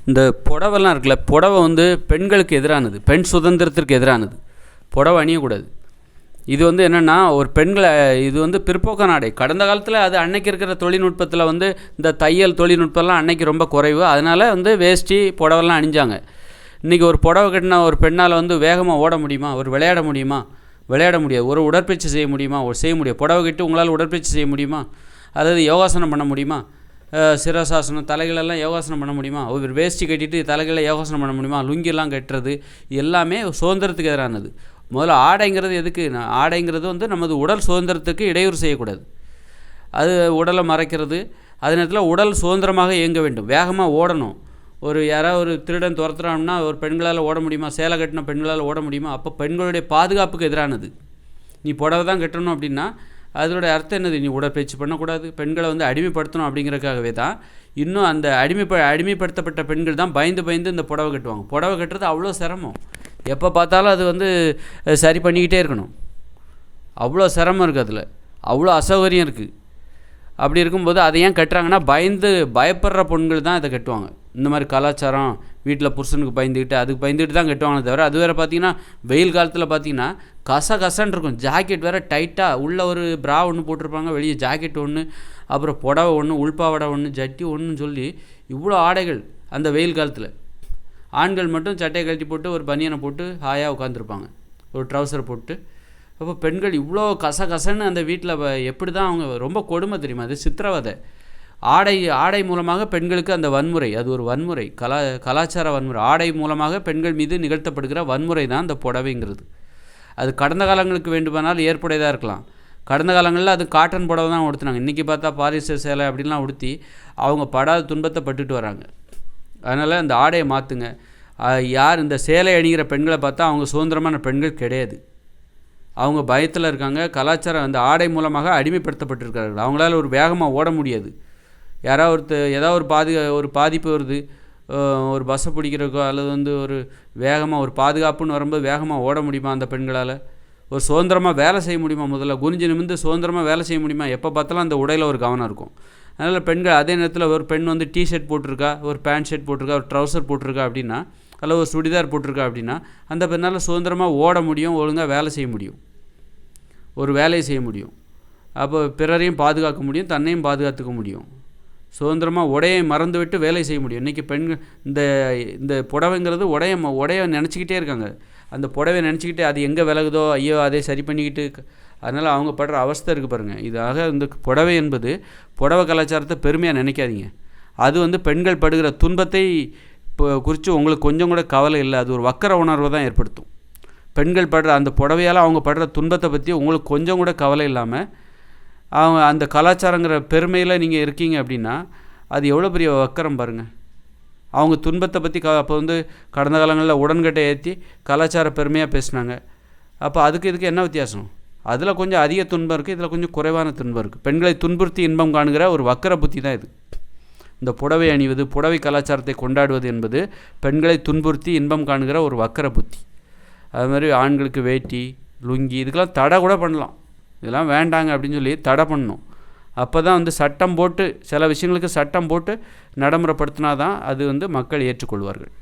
இந்த புடவைலாம் இருக்குல்ல, புடவை வந்து பெண்களுக்கு எதிரானது, பெண் சுதந்திரத்திற்கு எதிரானது. புடவை அணியக்கூடாது. இது வந்து என்னென்னா, ஒரு பெண்களை இது வந்து பிற்போக்கான ஆடை. கடந்த காலத்தில் அது அன்னைக்கு இருக்கிற தொழில்நுட்பத்தில் வந்து இந்த தையல் தொழில்நுட்பம்லாம் அன்னைக்கு ரொம்ப குறைவு. அதனால் வந்து வேஷ்டி புடவெல்லாம் அணிஞ்சாங்க. இன்றைக்கி ஒரு புடவை கட்டின ஒரு பெண்ணால் வந்து வேகமாக ஓட முடியுமா? ஒரு விளையாட முடியுமா? விளையாட முடியாது. ஒரு உடற்பயிற்சி செய்ய முடியுமா? செய்ய முடியாது. புடவை கட்டி உங்களால் உடற்பயிற்சி செய்ய முடியுமா? அதாவது யோகாசனம் பண்ண முடியுமா? சிரசாசனம் தலைகளெல்லாம் யோகாசனம் பண்ண முடியுமா? ஒரு வேஷ்டி கட்டிட்டு தலைகளை யோகாசனம் பண்ண முடியுமா? லுங்கியெல்லாம் கட்டுறது எல்லாமே சுதந்திரத்துக்கு எதிரானது. முதல்ல ஆடைங்கிறது எதுக்கு? ஆடைங்கிறது வந்து நமது உடல் சுதந்திரத்துக்கு இடையூறு செய்யக்கூடாது. அது உடலை மறைக்கிறது. அதே நேரத்தில் உடல் சுதந்திரமாக இயங்க வேண்டும். வேகமாக ஓடணும். யாராவது ஒரு திருடன் துரத்துறான்னா ஒரு பெண்களால் ஓட முடியுமா? சேலை கட்டின பெண்களால் ஓட முடியுமா? அப்போ பெண்களுடைய பாதுகாப்புக்கு எதிரானது. நீ புடவை தான் கட்டணும் அப்படின்னா அதோடைய அர்த்தம் என்னது? நீ உடற்பயிற்சி பண்ணக்கூடாது, பெண்களை வந்து அடிமைப்படுத்தணும் அப்படிங்கிறக்காகவே தான். இன்னும் அந்த அடிமைப்படுத்தப்பட்ட பெண்கள் தான் பயந்து இந்த புடவை கட்டுவாங்க. புடவை கட்டுறது அவ்வளோ சிரமம். எப்போ பார்த்தாலும் அது வந்து சரி பண்ணிக்கிட்டே இருக்கணும். அவ்வளோ சிரமம் இருக்குது, அதில் அவ்வளோ அசௌகரியம் இருக்குது. அப்படி இருக்கும்போது அதை ஏன் கட்டுறாங்கன்னா, பயப்படுற பெண்கள் தான் இதை கட்டுவாங்க. இந்த மாதிரி கலாச்சாரம், வீட்டில் புருஷனுக்கு பயந்துக்கிட்டு அதுக்கு பயந்துக்கிட்டு தான் கட்டுவாங்களே தவிர, அது வேறு பார்த்திங்கன்னா வெயில் காலத்தில் பார்த்திங்கன்னா கசன்னு இருக்கும். ஜாக்கெட் வேறு டைட்டாக உள்ள ஒரு ப்ரா ஒன்று போட்டிருப்பாங்க, வெளியே ஜாக்கெட் ஒன்று, அப்புறம் புடவை ஒன்று, உள்பாவடை ஒன்று, ஜட்டி ஒன்றுன்னு சொல்லி இவ்வளோ ஆடைகள் அந்த வெயில் காலத்தில். ஆண்கள் மட்டும் சட்டையை கழட்டி போட்டு ஒரு பனியனை போட்டு ஹாயாக உட்காந்துருப்பாங்க, ஒரு ட்ரௌசரை போட்டு. அப்போ பெண்கள் இவ்வளோ கசன்னு அந்த வீட்டில் எப்படி தான் அவங்க ரொம்ப கொடுமை தெரியுமா? அது சித்திரவதை. ஆடை மூலமாக பெண்களுக்கு அந்த வன்முறை, அது ஒரு வன்முறை, கலாச்சார வன்முறை. ஆடை மூலமாக பெண்கள் மீது நிகழ்த்தப்படுகிற வன்முறை தான் அந்த புடவைங்கிறது. அது கடந்த காலங்களுக்கு வேண்டுமானால் ஏற்புடையதாக இருக்கலாம். கடந்த காலங்களில் அது காட்டன் புடவை தான் உடுத்தினாங்க. இன்றைக்கி பார்த்தா பாலிஸ்டர் சேலை அப்படின்லாம் உடுத்தி அவங்க படாத துன்பத்தை பட்டுட்டு வராங்க. அதனால் அந்த ஆடையை மாற்றுங்க. யார் இந்த சேலை அணிகிற பெண்களை பார்த்தா அவங்க சுதந்திரமான பெண்கள் கிடையாது. அவங்க பயத்தில் இருக்காங்க. கலாச்சாரம் அந்த ஆடை மூலமாக அடிமைப்படுத்தப்பட்டிருக்கிறார்கள். அவங்களால ஒரு வேகமாக ஓட முடியாது. யாராவது ஏதாவது ஒரு பாதிப்பு வருது, ஒரு பஸ்ஸை பிடிக்கிறக்கோ அல்லது வந்து ஒரு வேகமாக ஒரு பாதுகாப்புன்னு வரும்போது வேகமாக ஓட முடியுமா அந்த பெண்களால்? ஒரு சுதந்திரமாக வேலை செய்ய முடியுமா? முதல்ல குனிஞ்சு நிமிர்ந்து சுதந்திரமாக வேலை செய்ய முடியுமா? எப்போ பார்த்தாலும் அந்த உடையில் ஒரு கவனம் இருக்கும். அதனால் பெண்கள் அதே நேரத்தில் ஒரு பெண் வந்து டிஷர்ட் போட்டிருக்கா, ஒரு பேண்ட் ஷர்ட் போட்டிருக்கா, ஒரு ட்ரௌசர் போட்டிருக்கா அப்படின்னா, அல்லது ஒரு சுடிதார் போட்டிருக்கா அப்படின்னா, அந்த பெண்ணால் சுதந்திரமாக ஓட முடியும், ஒழுங்காக வேலை செய்ய முடியும், ஒரு வேலையை செய்ய முடியும். அப்போ பிறரையும் பாதுகாக்க முடியும், தன்னையும் பாதுகாத்துக்க முடியும். சுதந்திரமாக உடையை மறந்துவிட்டு வேலை செய்ய முடியும். இன்றைக்கி பெண்கள் இந்த புடவைங்கிறது உடைய நினச்சிக்கிட்டே இருக்காங்க. அந்த புடவை நினச்சிக்கிட்டு அது எங்கே விலகுதோ ஐயோ அதை சரி பண்ணிக்கிட்டு, அதனால் அவங்க படுற அவஸ்தை இருக்குது பாருங்கள். இதாக இந்த புடவை என்பது புடவை கலாச்சாரத்தை பெருமையாக நினைக்காதீங்க. அது வந்து பெண்கள் படுகிற துன்பத்தை குறித்து உங்களுக்கு கொஞ்சம் கூட கவலை இல்லை. அது ஒரு வக்கர உணர்வை தான் ஏற்படுத்தும். பெண்கள் படுற அந்த புடவையால் அவங்க படுற துன்பத்தை பற்றி உங்களுக்கு கொஞ்சம் கூட கவலை இல்லாமல் அவங்க அந்த கலாச்சாரங்கிற பெருமையில் நீங்கள் இருக்கீங்க அப்படின்னா அது எவ்வளோ பெரிய வக்கரம் பாருங்கள். அவங்க துன்பத்தை பற்றி அப்போ வந்து கடந்த காலங்களில் உடன்கட்டை ஏற்றி கலாச்சார பெருமையாக பேசினாங்க. அப்போ இதுக்கு என்ன வித்தியாசம்? அதில் கொஞ்சம் அதிக துன்பம் இருக்குது, இதில் கொஞ்சம் குறைவான துன்பம் இருக்குது. பெண்களை துன்புறுத்தி இன்பம் காணுகிற ஒரு வக்கர புத்தி தான் இது. இந்த புடவை அணிவது, புடவை கலாச்சாரத்தை கொண்டாடுவது என்பது பெண்களை துன்புறுத்தி இன்பம் காணுகிற ஒரு வக்கர புத்தி. அது மாதிரி ஆண்களுக்கு வேட்டி, லுங்கி இதுக்கெல்லாம் தடை கூட பண்ணலாம். இதெல்லாம் வேண்டாங்க அப்படின்னு சொல்லி தடை பண்ணணும். அப்போ தான் வந்து சட்டம் போட்டு சில விஷயங்களுக்கு சட்டம் போட்டு நடைமுறைப்படுத்தினா தான் அது வந்து மக்கள் ஏற்றுக்கொள்வார்கள்.